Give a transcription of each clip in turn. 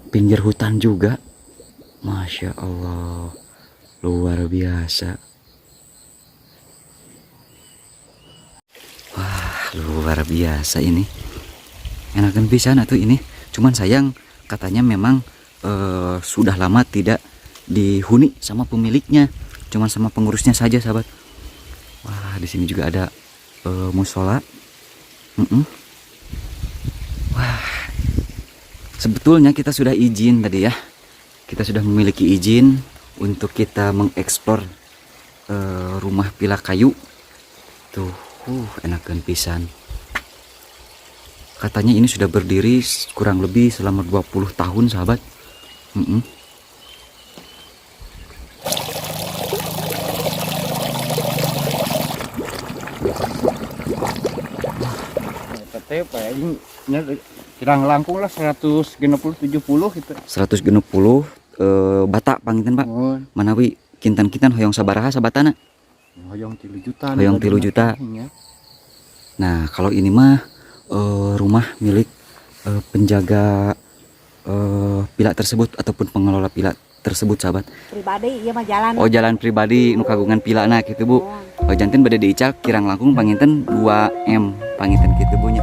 pinggir hutan juga. Masya Allah, luar biasa. Wah, luar biasa ini. Enakan pisan atuh ini. Cuman sayang katanya memang sudah lama tidak dihuni sama pemiliknya, cuman sama pengurusnya saja, sahabat. Wah, di sini juga ada musola. Wah, sebetulnya kita sudah izin tadi ya. Kita sudah memiliki izin untuk kita mengeksplor rumah pila kayu. Tuh, enakan pisan. Katanya ini sudah berdiri kurang lebih selama 20 tahun, sahabat. Kirang langkung lah 160-70 gitu. 160 bata panginten, Pak. Oh, Manawi kintan-kintan hoyong sabaraha sabatana? hoyong 3 juta. Hoyong 3 juta. Nah, kalau ini mah rumah milik penjaga pila tersebut ataupun pengelola pila tersebut, sahabat. Pribadi iya mah jalan. Oh, jalan pribadi nu kagungan pila na gitu, Bu. Oh, janten bade diical kirang langkung panginten 2M panginten gitu, Bu nya.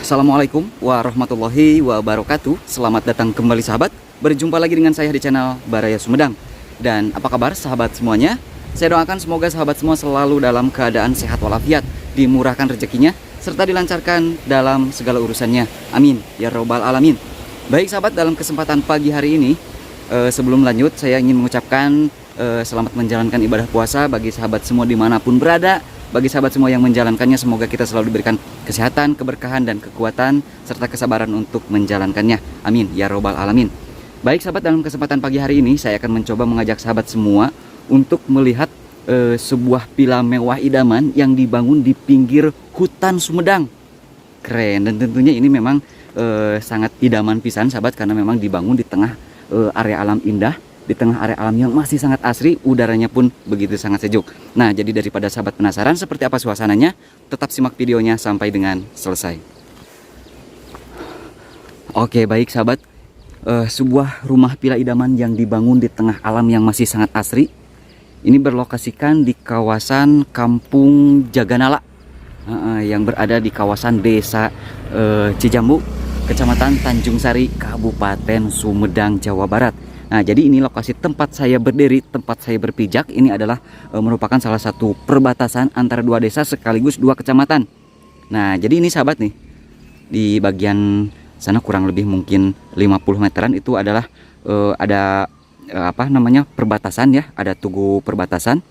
Assalamualaikum warahmatullahi wabarakatuh. Selamat datang kembali, sahabat. Berjumpa lagi dengan saya di channel Baraya Sumedang. Dan apa kabar sahabat semuanya? Saya doakan semoga sahabat semua selalu dalam keadaan sehat walafiat, dimurahkan rezekinya, serta dilancarkan dalam segala urusannya. Amin ya robbal alamin. Baik sahabat, dalam kesempatan pagi hari ini, sebelum lanjut saya ingin mengucapkan selamat menjalankan ibadah puasa bagi sahabat semua dimanapun berada. Bagi sahabat semua yang menjalankannya, semoga kita selalu diberikan kesehatan, keberkahan, dan kekuatan, serta kesabaran untuk menjalankannya. Amin ya robbal alamin. Baik sahabat, dalam kesempatan pagi hari ini saya akan mencoba mengajak sahabat semua untuk melihat sebuah villa mewah idaman yang dibangun di pinggir hutan Sumedang. Keren, dan tentunya ini memang sangat idaman pisan, sahabat, karena memang dibangun di tengah area alam indah, di tengah area alam yang masih sangat asri, udaranya pun begitu sangat sejuk. Nah, jadi daripada sahabat penasaran seperti apa suasananya, tetap simak videonya sampai dengan selesai. Oke, baik sahabat, sebuah rumah villa idaman yang dibangun di tengah alam yang masih sangat asri. Ini berlokasikan di kawasan Kampung Jaganala, yang berada di kawasan Desa Cijambu, Kecamatan Tanjung Sari, Kabupaten Sumedang, Jawa Barat. Nah, jadi ini lokasi tempat saya berdiri, tempat saya berpijak. Ini adalah merupakan salah satu perbatasan antara dua desa sekaligus dua kecamatan. Nah, jadi ini sahabat nih, di bagian sana kurang lebih mungkin 50 meteran itu adalah ada apa namanya, perbatasan ya, ada tugu perbatasan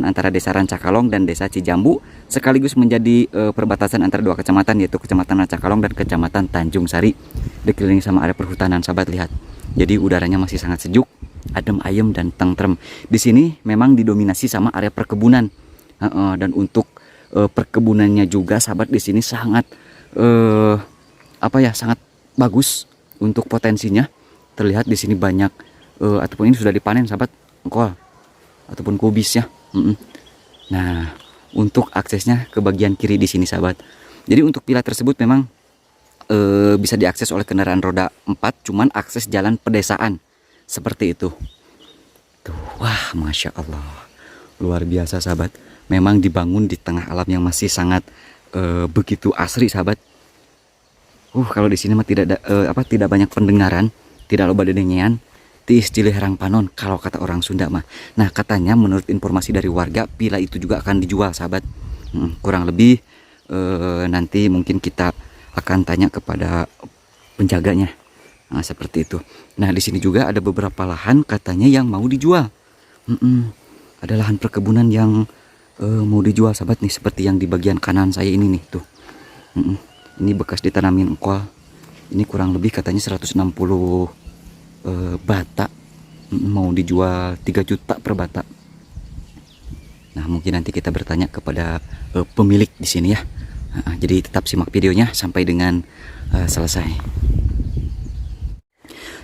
antara desa Rancakalong dan desa Cijambu, sekaligus menjadi perbatasan antara dua kecamatan, yaitu kecamatan Rancakalong dan kecamatan Tanjung Sari, dikelilingi sama area perhutanan, sahabat. Lihat, jadi udaranya masih sangat sejuk, adem ayem dan tentrem. Di sini memang didominasi sama area perkebunan, dan untuk perkebunannya juga, sahabat, di sini sangat apa ya, sangat bagus untuk potensinya. Terlihat di sini banyak ataupun ini sudah dipanen, sahabat, engkol ataupun kubis ya. Nah, untuk aksesnya ke bagian kiri di sini, sahabat. Jadi untuk villa tersebut memang bisa diakses oleh kendaraan roda 4, cuman akses jalan pedesaan seperti itu. Tuh, wah, masya Allah, luar biasa, sahabat. Memang dibangun di tengah alam yang masih sangat begitu asri, sahabat. Kalau di sini mah tidak ada, tidak banyak pendengaran, tidak loba dedengean. tiis Cileherang Panon kalau kata orang Sunda mah. Nah katanya menurut informasi dari warga pila itu juga akan dijual sahabat. Kurang lebih nanti mungkin kita akan tanya kepada penjaganya. Nah, seperti itu. Nah di sini juga ada beberapa lahan katanya yang mau dijual. Ada lahan perkebunan yang mau dijual sahabat nih, seperti yang di bagian kanan saya ini nih tuh. Ini bekas ditanamin engkol. Ini kurang lebih katanya 160 bata, mau dijual 3 juta per bata. Nah mungkin nanti kita bertanya kepada pemilik di sini ya. Jadi tetap simak videonya sampai dengan selesai.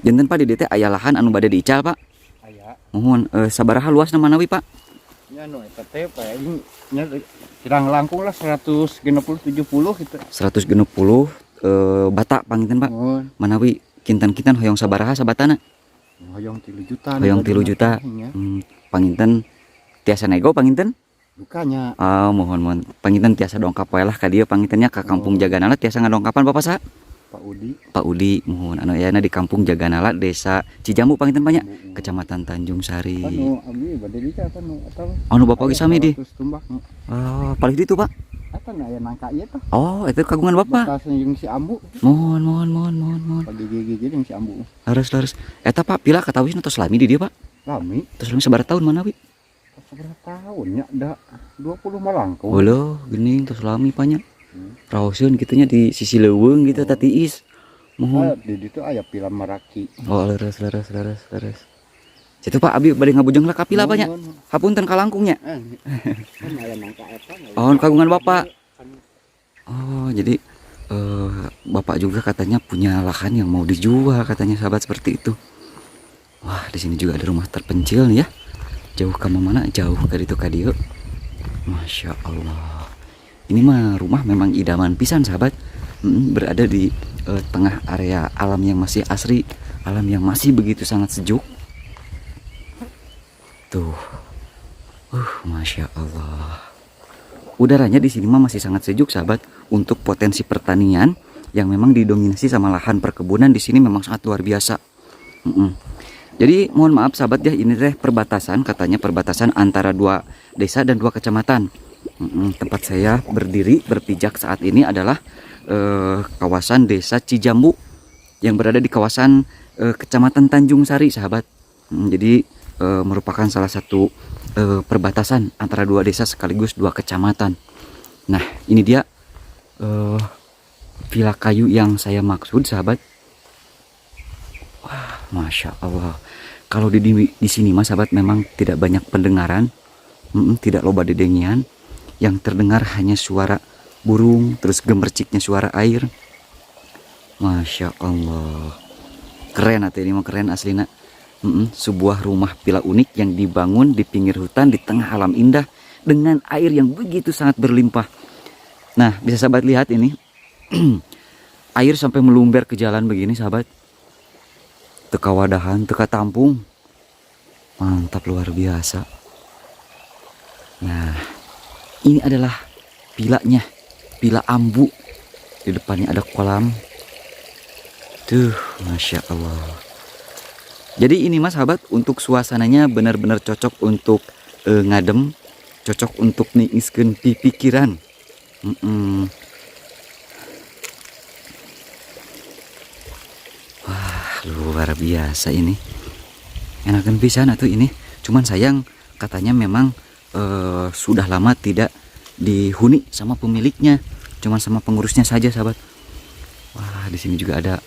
Janten Pak di DT aya lahan anu bade diical Pak. Aya. Mohon sabaraha luas nama nawi Pak? Nya nu eta teh paling nya kirang langkung lah 160 70 gitu. 160 bata panginten Pak. Mohon. Manawi kinten-kinten hoyong sabaraha sabatana? Hoyong 3 juta. Hoyong 3 juta. Panginten tiasa nego panginten? Dukanya. Mohon panginten tiasa dongkap wae lah ka dieu pangintennya ka Kampung Jaganala tiasa ngadongkapan Bapak sa? Pak Udi. Pak Udi, mohon anu ayana di Kampung Jaganala Desa Cijambu panginten banyak Kecamatan Tanjung Sari. Anu abi bade dica anu atawa. Anu Bapak ge sami di? Tumbak. Paling ditu Pak. Eta na aya nangka ieu tah. Itu kagungan Bapak. Batas jeung si Ambu. Mohon. Pagi gigi jeung si Ambu. Laras. Eta Pak pila katawis tos lami di dia Pak? Lami. Tos lami sabaraha tahun mana wi? Seberapa tahun ya? Da 20 malangkung. Heuh, geuning tos lami panya. Raoseun kitunya di sisi leuweung gitu tatiis. Mohon. Di ditu aya pila maraki. Leres. Situ Pak abi bade ngabujeng lah ka pila banyak. Hapunten ka langkungnya. Kan aya nangka eta. Kagungan Bapak. Jadi Bapak juga katanya punya lahan yang mau dijual katanya sahabat seperti itu. Wah, di sini juga ada rumah terpencil nih ya. Jauh ke mana? Jauh dari itu ka dieu. Masya Allah. Ini mah rumah memang idaman pisan sahabat. Berada di tengah area alam yang masih asri, alam yang masih begitu sangat sejuk. Tuh. Masya Allah. Udaranya di sini mah masih sangat sejuk sahabat. Untuk potensi pertanian yang memang didominasi sama lahan perkebunan di sini memang sangat luar biasa. Jadi mohon maaf sahabat ya, ini teh perbatasan, katanya perbatasan antara 2 desa dan 2 kecamatan. Tempat saya berdiri berpijak saat ini adalah kawasan Desa Cijambu yang berada di kawasan Kecamatan Tanjung Sari sahabat. Jadi merupakan salah satu perbatasan antara 2 desa sekaligus 2 kecamatan. Nah ini dia villa kayu yang saya maksud sahabat. Wah, Masya Allah. Kalau di sini mas sahabat memang tidak banyak pendengaran, tidak loba dedengian. Yang terdengar hanya suara burung, terus gemerciknya suara air. Masya Allah. Keren atau ini mah keren aslina. Sebuah rumah villa unik yang dibangun di pinggir hutan di tengah alam indah dengan air yang begitu sangat berlimpah. Nah, bisa sahabat lihat ini. Air sampai melumber ke jalan begini sahabat. Teka wadahan, teka tampung. Mantap luar biasa. Nah, ini adalah vilanya, villa Ambu. Di depannya ada kolam. Tuh, Masya Allah. Jadi ini mas sahabat, untuk suasananya benar-benar cocok untuk ngadem, cocok untuk niiskeun pikiran. Luar biasa ini, enakan pisan atuh ini. Cuman sayang katanya memang sudah lama tidak dihuni sama pemiliknya, cuman sama pengurusnya saja sahabat. Wah, di sini juga ada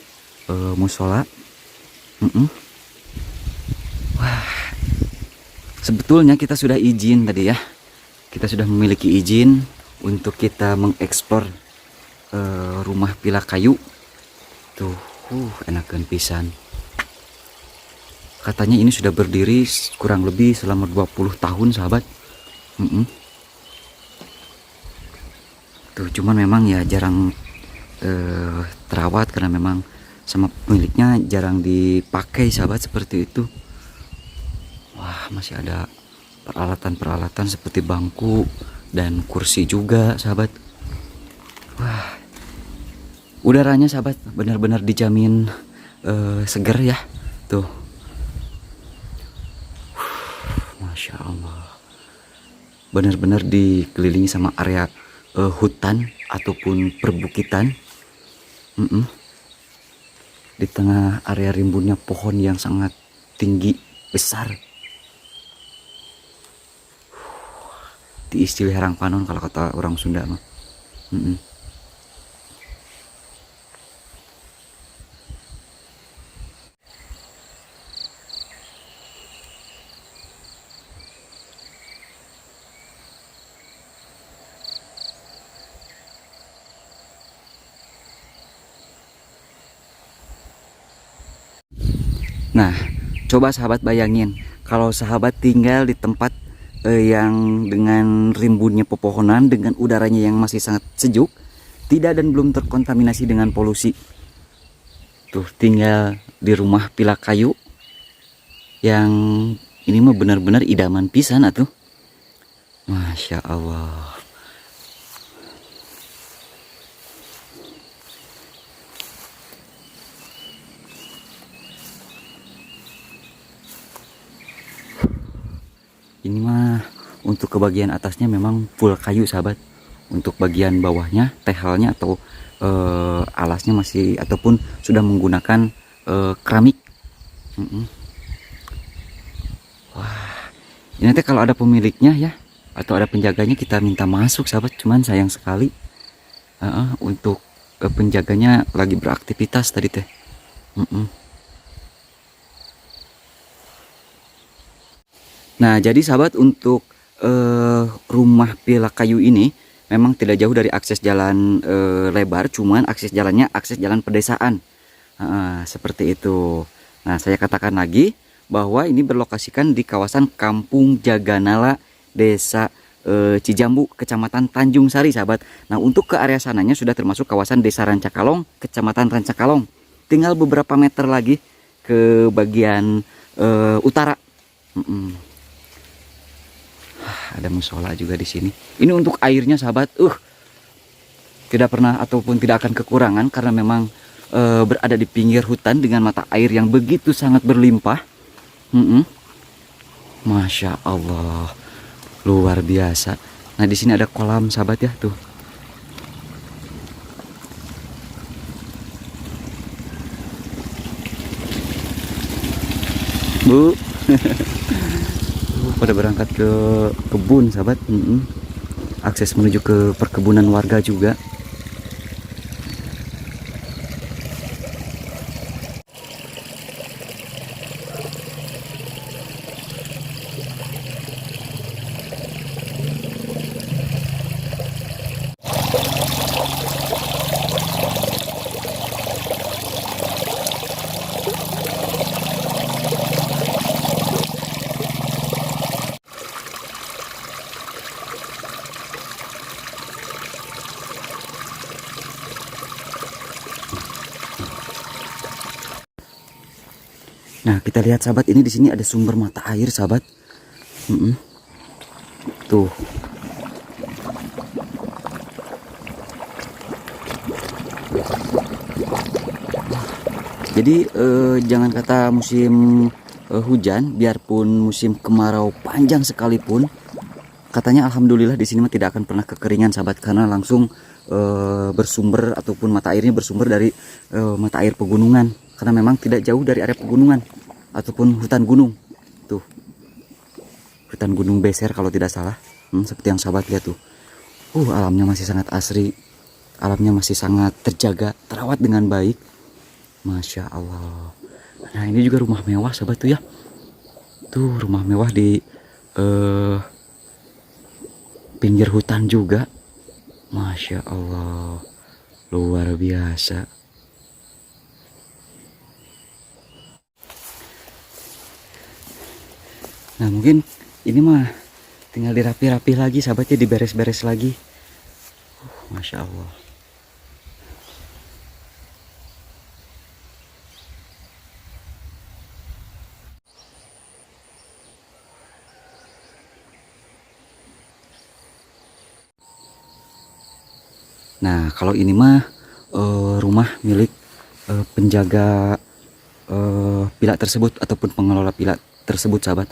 musola. Wah, sebetulnya kita sudah izin tadi ya, kita sudah memiliki izin untuk kita mengeksplor rumah villa kayu tuh. Enakan pisan. Katanya ini sudah berdiri kurang lebih selama 20 tahun sahabat. Tuh, cuman memang ya jarang terawat karena memang sama pemiliknya jarang dipakai sahabat seperti itu. Wah, masih ada peralatan-peralatan seperti bangku dan kursi juga sahabat. Wah, udaranya sahabat benar-benar dijamin seger ya. Tuh, Masya Allah. Benar-benar dikelilingi sama area hutan ataupun perbukitan. Di tengah area rimbunnya pohon yang sangat tinggi, besar. Di istilah Herang Panon kalau kata orang Sunda mah. Nah, coba sahabat bayangin kalau sahabat tinggal di tempat yang dengan rimbunnya pepohonan, dengan udaranya yang masih sangat sejuk, tidak dan belum terkontaminasi dengan polusi. Tuh, tinggal di rumah pila kayu yang ini mah benar-benar idaman pisan atuh. Masya Allah. Ini mah untuk ke bagian atasnya memang full kayu sahabat. Untuk bagian bawahnya, tehalnya atau alasnya masih ataupun sudah menggunakan keramik. Wah, ini nanti kalau ada pemiliknya ya atau ada penjaganya kita minta masuk sahabat. Cuman sayang sekali untuk penjaganya lagi beraktivitas tadi teh. Nah, jadi sahabat untuk rumah pila kayu ini memang tidak jauh dari akses jalan lebar, cuman akses jalannya akses jalan pedesaan. Seperti itu. Nah, saya katakan lagi bahwa ini berlokasikan di kawasan Kampung Jaganala, Desa Cijambu, Kecamatan Tanjung Sari, sahabat. Nah, untuk ke area sananya sudah termasuk kawasan Desa Rancakalong, Kecamatan Rancakalong. Tinggal beberapa meter lagi ke bagian utara. Ada musola juga di sini. Ini untuk airnya sahabat, tidak pernah ataupun tidak akan kekurangan karena memang berada di pinggir hutan dengan mata air yang begitu sangat berlimpah. Masya Allah, luar biasa. Nah, di sini ada kolam sahabat ya tuh. Bu. Pada berangkat ke kebun sahabat. Akses menuju ke perkebunan warga juga. Nah, kita lihat sahabat, ini di sini ada sumber mata air sahabat. Tuh. Jadi jangan kata musim hujan, biarpun musim kemarau panjang sekalipun, katanya alhamdulillah di sini mah tidak akan pernah kekeringan sahabat, karena langsung bersumber ataupun mata airnya bersumber dari mata air pegunungan, karena memang tidak jauh dari area pegunungan ataupun hutan gunung. Tuh, hutan gunung Beser kalau tidak salah. Seperti yang sahabat lihat tuh. Alamnya masih sangat asri, alamnya masih sangat terjaga, terawat dengan baik. Masya Allah. Nah, ini juga rumah mewah sahabat tuh ya. Tuh, rumah mewah di pinggir hutan juga. Masya Allah, luar biasa. Nah, mungkin ini mah tinggal dirapi-rapi lagi sahabatnya, diberes-beres lagi. Masya Allah. Nah, kalau ini mah rumah milik penjaga pila tersebut ataupun pengelola pila tersebut sahabat.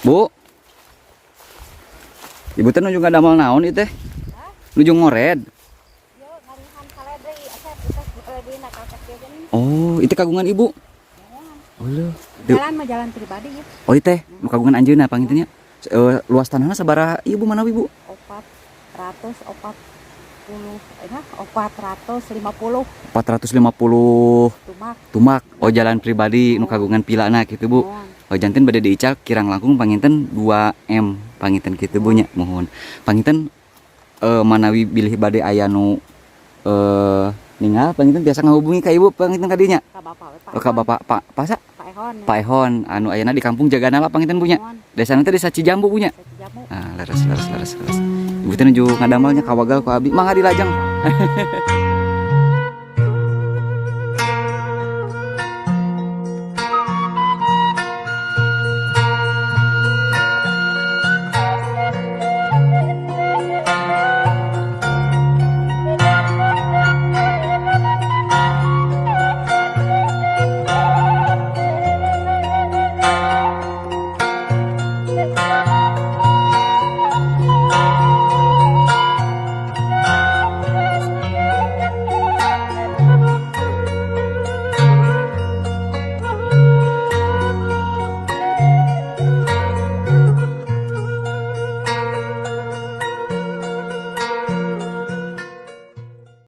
Bu. Ibu teh nuju ngadamal naon ieu teh? Nuju ngored. Yo ngalihan kaledri asep kita di nakal kecil gini. Oh, itu kagungan ibu. Oh, leuh. Jalan mah jalan pribadi ya. Oh, itu teh nu kagungan anjeunna pangintennya. Luas tanahna sabaraha ieu Bu manawi Bu? 450 450 tumak. tumak. Oh, jalan pribadi nu kagungan pilana kitu Bu. Oh, janten bade diical kirang langkung panginten 2M panginten kitu Bu nya. Mohon. Panginten manawi bilih bade aya nu ningal panginten biasa ngahubungi ka ibu panginten ka dinya. Ka bapak we, Pak. Ka bapak Pak Pasa? Pak Ehon. Pak Ehon anu ayana di kampung Jaganala panginten Bu nya. Desa nanti desa Cijambu Bu nya. Jamu. Ah, leres. Ibu teh nuju ngadamelnya kawagal ku abi. Mangga dilajang.